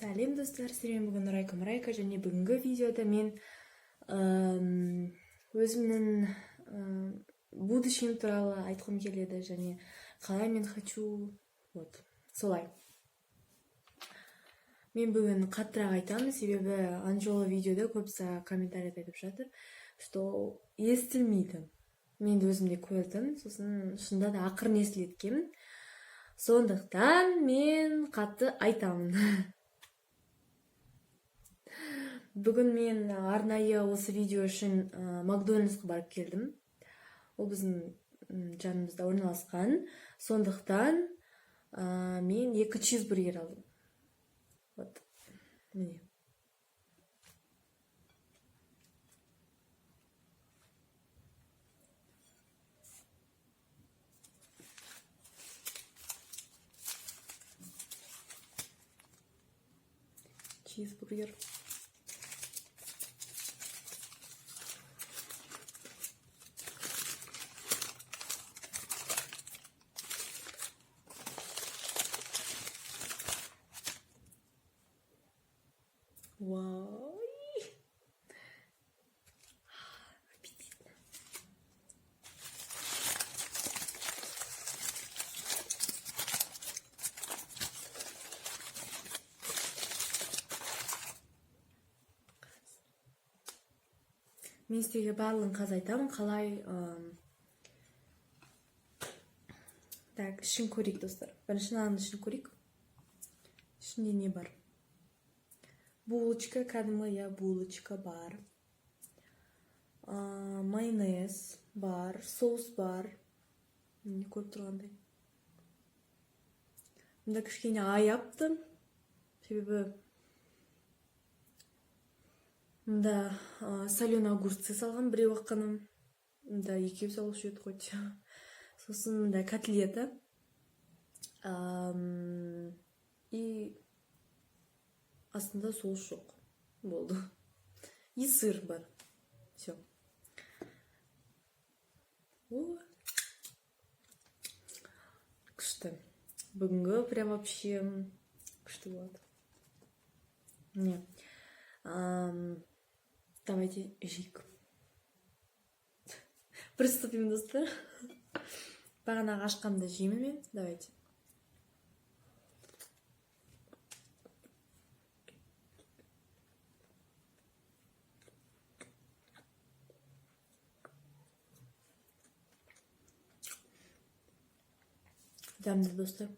Сәлем достар, сіздермен бүгін Райка және бүгінгі видеода мен өзімнің будущем туралы айтқым келеді және қалай мен хочу, вот, солай. Мен бүгін қаттырақ айтамын, себебі анжола видеода көбісі комментарияда айтып жатыр, что естілмейді. Мен де өзімде көрдім, сосын шында да ақырын естіледі екен. Сондықтан мен қатты айтамын. Бүгін мен арнайы осы видео үшін Макдональдсқа барып келдім. Ол біздің жанымызда орналасқан. Сондықтан мен 2 чизбургер алдым. Вот. Міне. Чизбургер. Вау! Аппетитно. Мен сіздерге барлығын қазір айтамын, қалай так, ішін көрейік достар. Бірінші нанның ішін көрейік. Ішінде не бар? Булочка, кәдімгі булочка бар. Майонез бар, соус бар. Не көріп тұрғандай. Мұнда кішкене аяпты. Себебі мұнда соленый огурцы салған, біреу аққаным. Мұнда екеу салушы еді қойды. Сосын мұнда котлета. И астында соус жоқ. Болды. И сыр бар. Все. Күшті. Бүгінгі прям вообще күшті болады. Не. Давайте жейік. Приступим, достар. Бағанағы ашқанды жеймін мен. Давайте. Дәмді, достар.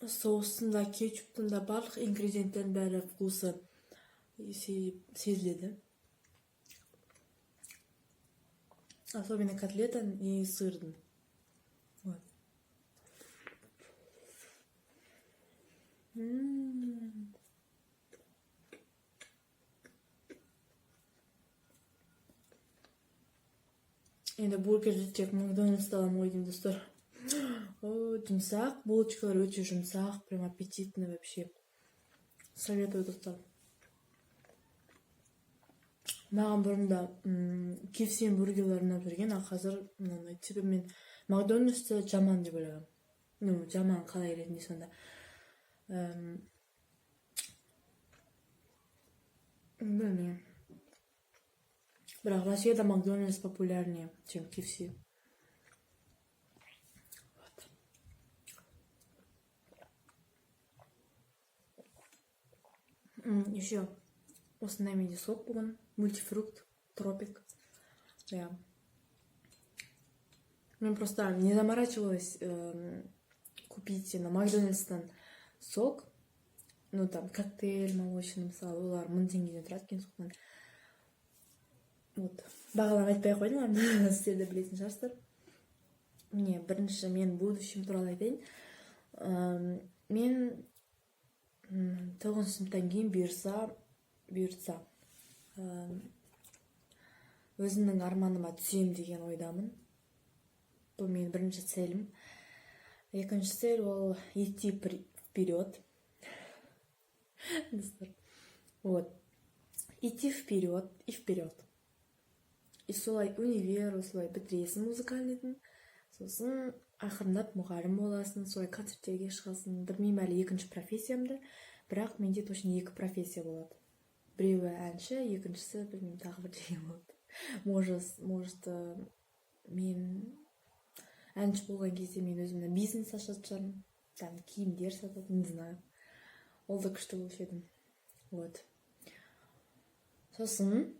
Соусында, кетчуптында барлық ингредиенттердің бәрі вкусы сезіледі. Особенно котлетан и сырдың. Вот. Енді бургерді тек Макдональдста аламын ойдым, достар. Жұмсақ, булочкалар өте жұмсақ, прям аппетитный вообще. Советую, достар. Маған бұрында KFC бургерлерін ұнап жүрген, а қазір ұнамайды. Себебі мен Макдональдсты жаман деп ойлаймын. Ну, жаман қалай ретінде сонда. Білмеймін. Бірақ Россияда Макдональдс популярнее, чем KFC. Вот. Еще осындай менде сок бүгін. Мультифрукт, тропик. Да. Мен просто не заморачивалась купить на Макдональдстан сок. Ну, там, коктейль молочный, мысалы, олар 1000 теңгеден тұрады екен соқтан. Вот. Бағалап айтпай қойдым, сіздер де білетін шығарсыздар. Міне, бірінші мен будущем туралы айтайын. Мен 9 сыныптан кейін бұйыртса өзімнің арманыма түсем деген ойдамын. Бұл мен бірінші целім. Екінші цель ол идти вперед. Вот. Идти вперед и вперед. И солай универ, солай бітіресің музыкальныйдың. Сосын ақырындап мұғалім боласың, солай концерттерге шығасың. Білмеймін әлі екінші профессиямды, бірақ менде точно екі профессия болады. Біреуі әнші, екіншісі білмеймін тағы бірдеңе болады. Может, мен әнші болған кезде мен өзімнің бизнес ашатын шығармын. Там киімдер сататын, не знаю. Ол да күшті болушы едім. Вот. Сосын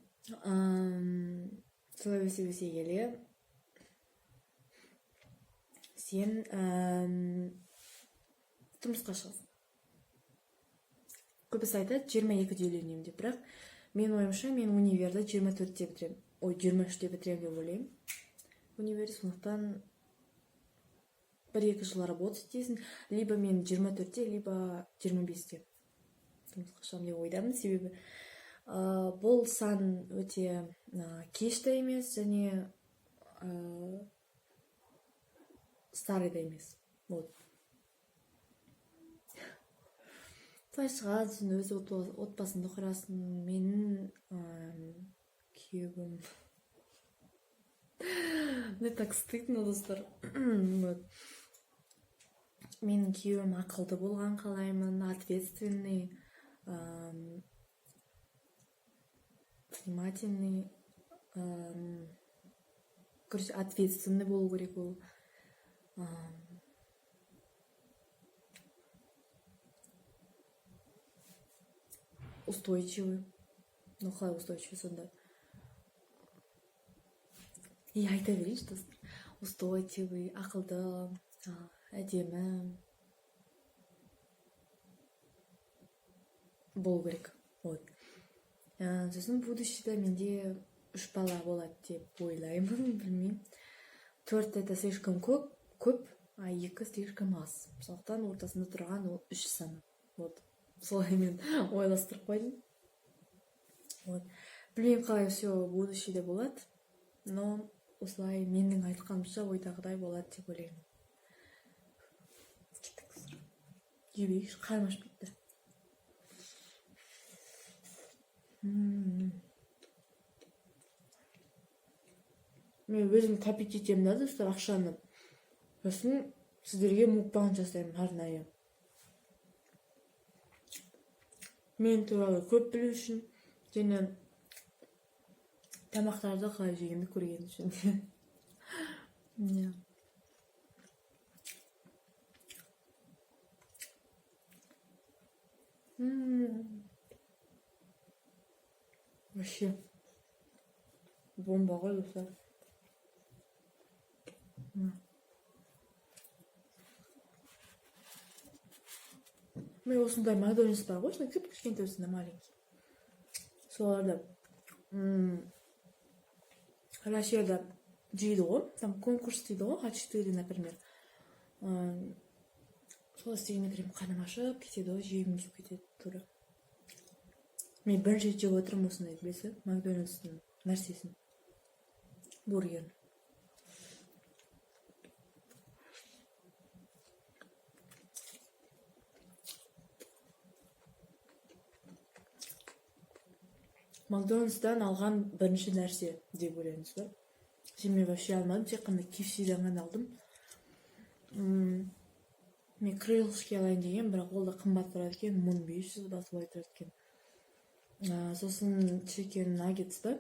солай өсе келе сен тұрмысқа шығасың. Көбісі айтады 22-де үйленемін деп, бірақ мен ойымша мен универді 24-те бітіремін. 23-те бітіремін деп ойлаймын. Универді сондықтан 1-2 жыл работа істейсің, либо мен 24-те, либо 25-те тұрмысқа шығамын деп ойдамын. Себебі бұл сан өте кеш та емес, және старый да емес. Вот. Солай шығасың, өз отбасыңды құрасың. Менің күйеуім... Мне так стыдно, достар. Менің күйеуім ақылды болған қалаймын, ответственный, внимательный, короче, ответственный болу керек ол. Устойчивый. Ну, қалай устойчивый сонда? И айта берейінші, достар. Устойчивый, ақылды, әдемі болу керек. Вот. Сосын будущеде менде 3 бала болады деп ойлаймын, білмеймін. 4 это слишком көп, а 2 слишком аз. Сондықтан ортасында тұрған ол 3 саны. Вот. Солай мен ойластырып қойдым. Вот. Білмеймін қалай все будущеде болады, но осылай менің айтқанымша ойдағыдай болады деп ойлаймын. Жебейікші, қарым ашып кетті. Мен өзім копить етемін да, достар, ақшаны. Сосын сіздерге мукбан жасаймын арнайы. Мен туралы көп білу үшін, және тамақтарды қалай жегенді көрген үшін. Вообще бомба ғой, достар. Мен осындай Макдональдс бар ғой, осындай кішкентай осындай маленький. Соларды Россияда жейді ғой, там конкурс дейді ғой, А4, например. Сол істегенде прям қаным ашып кетеді ғой, жегім келіп кетеді тура. Мен бірінші рет жеп отырмын осындай, білесіз, Макдональдстың нәрсесін. Бургерін. Макдональдстан алған бірінші нәрсе деп ойлаймыз ба? Мен вообще алмадым, тек қана KFC-ден ғана алдым. Мен крылышки алайын деген, бірақ ол да қымбат тұрады екен, 1500 ба солай тұрады екен. Сосын чикен наггетс ба?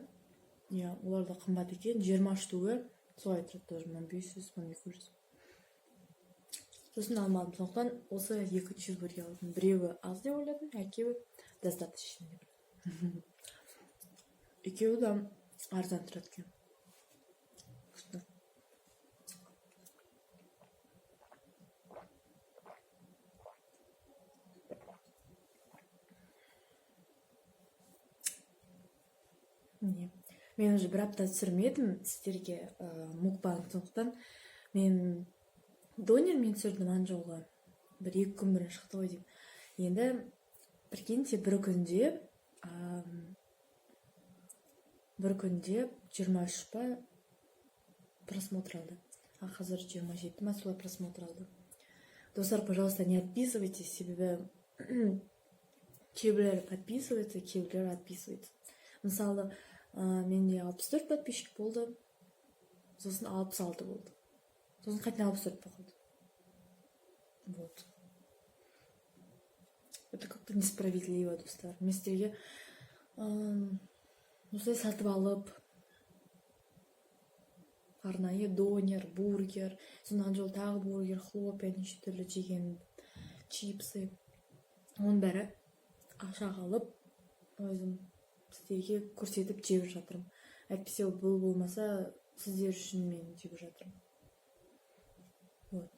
Я, олар да қымбат екен, 20 штугы солай тұрады тоже, 1500-1200. Сосын алмадым, сондықтан осы 2 чизбургер алдым. Біреуі аз деп ойладым, екеуі достаточно деп ойладым. Екеуі да арзан тұрады екен. Мен уже бір апта түсірмедім сіздерге мукбанг, сондықтан мен донермен түсірдім ана жолғы. 1-2 күн бұрын шықты ғой деп. Енді прикиньте, бір күнде 23 па просмотр алды. А қазір 27 ма солай просмотр алды. Достар, пожалуйста, не отписывайтесь, себебі кейбіреулер подписывается, кейбіреулер отписывается. Мысалы, менде 64 подписчик болды, сосын 66 болды. сосын қайтадан алып тастап қойды. Вот. Это как-то несправедливо, достар. Мен сіздерге осылай сатып алып, арнайы донер, бургер, содан жол тағы бургер, хлопья, неше түрлі жеген, чипсы. Оның бәрі ақшаға алып, өзім сіздерге көрсетіп жеп жатырмын. Әйтпесе бұл болмаса, сіздер үшін мен жеп жатырмын. Вот.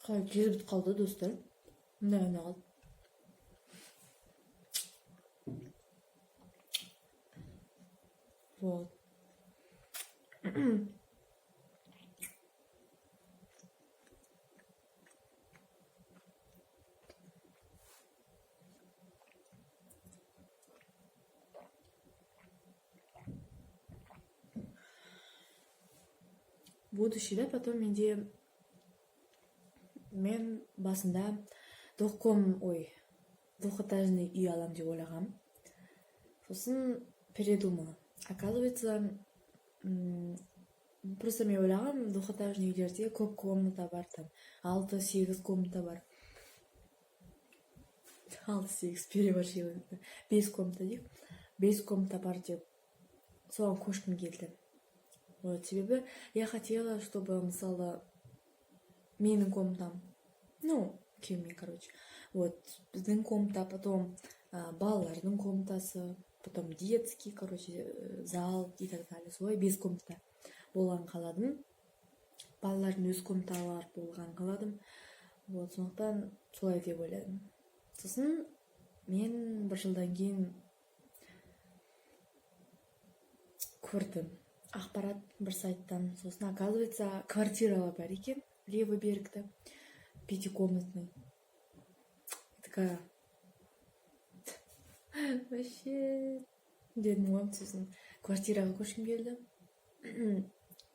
Қалай жезбіт қалды, достар. Мындай қалды. Вот. Будущее, да, потом мен басында двухэтажный үй алам деп ойлағам. Сосын передумала. Оказывается, просто мен ойлағам, двухэтажный үйлерде көп комната бар, там 6-8 комната бар. 6-8 переборщила. 5 комната дейік. 5 комната бар деп соған көшкім келді. Вот, себебі я хотела, чтобы, мысалы, менің комнатам, күйеумен, короче, вот, біздің комната, потом балалардың комнатасы, потом детский, короче, зал и так далее. Солай 5 комната болған қаладым. Балалардың өз комнаталар болған қаладым. Вот, сондықтан солай деп ойладым. Сосын мен бір жылдан кейін көрдім ақпарат бір сайттан. Сосын, оказывается, квартиралар бар екен, левый берегті, 5-комнатный. Такая, вообще, дедім ғой, сосын квартираға көшкім келді.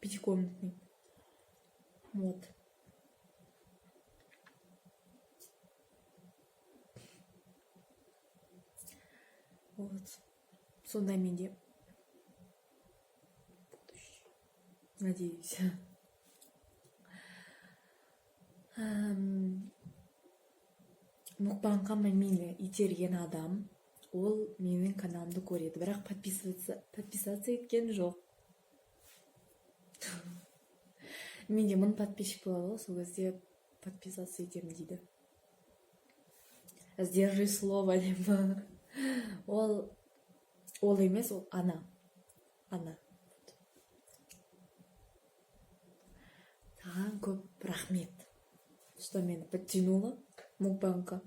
5-комнатный. Вот. Вот. Сонда менде. Надеюсь. Мукбанға мені итерген адам, ол менің каналымды көреді, бірақ подписаться еткен жоқ. Менде 1000 подписчик болады, сол кезде подписаться етемін дейді. Сдержи слово, деймін. Ол емес, ол ана. Саған көп рахмет, что мені подтянула мукбанка.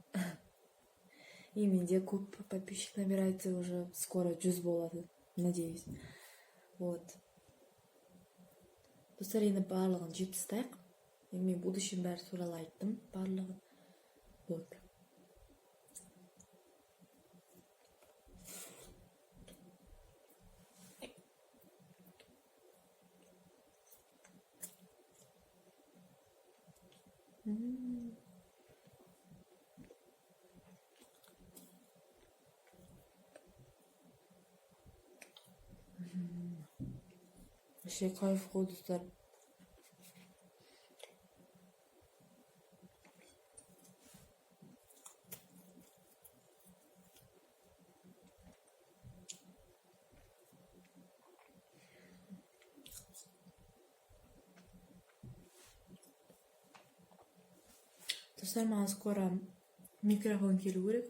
И менде көп подписчик набирается, уже скоро 100 болады, надеюсь. Вот. Достар, енді барлығын жеп тастайық. Мен будущем бәрі туралы айттым, барлығын. Вот. Вообще кайф қой, достар. Достар, маған скоро микрофон келу керек.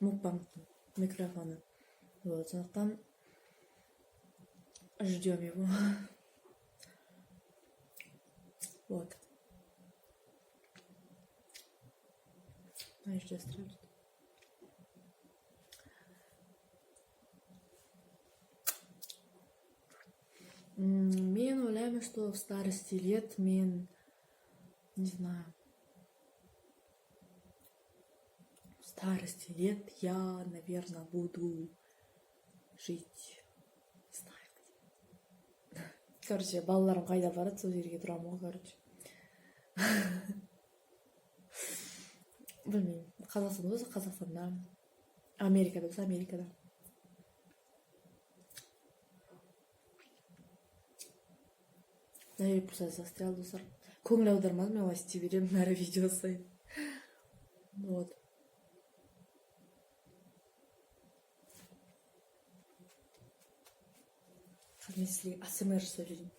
Мукбанктың микрофоны. Вот, сондықтан ждем его. Вот. Что страшно. Мен ойлаймын, что в старости лет мен, не знаю, в старости лет я, наверное, буду жить. Не знаю где. Короче, балаларым қайда барады, сол жерге тұрамын ғой, короче. білмеймін, қазақстанда болса қазақстанда, Америкада болса Америкада. Наверное, просто застрял, достар. Көңіл аудармадым, мен олай істей беремін әр видео сайын. Вот. Мен сізге ASMR жасап жүрейін.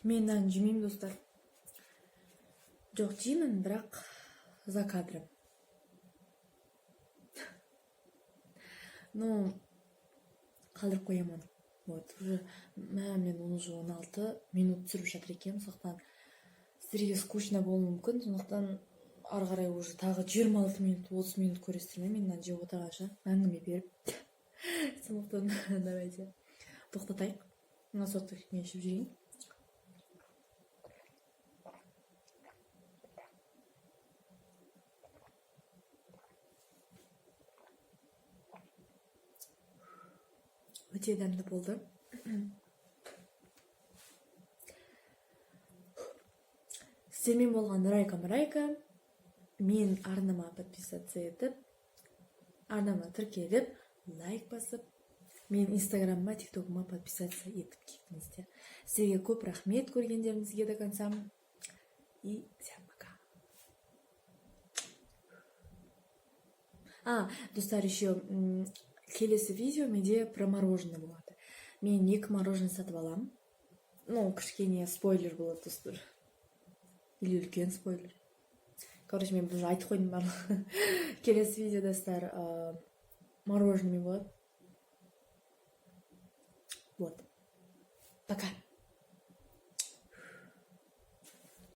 Мен нан жемеймін, достар. Жоқ, жеймін, бірақ за кадром. Ну, қалдырып қоямын оны. Вот, уже мен оны уже 16 минут түсіріп жатыр екенмін, сондықтан сіздерге скучно болуы мүмкін, сондықтан ары қарай уже тағы 26 минут, 30 минут көресіздер ме, мен нан жеп отырғанша әңгіме беріп. Сондықтан давайте тоқтатайық. Мына сотты мен ішіп жүрейін. Өте дәмді болды. Сіздермен болған Райка. Мен арнама подписаться етіп, арнама тіркеліп, лайк басып, мен инстаграмыма, тиктокыма подписаться етіп кеттіңіздер. Сізге көп рахмет көргендеріңізге до конца. И всем пока. Достар, еще келесі видео менде про мороженое болады. Мен 2 мороженое сатып алам. Ну, кішкене спойлер болады, достар. Или үлкен спойлер. Короче, мен уже айтып қойдым барлығы. Келесі видео, достар, мороженое болады. Вот. Пока.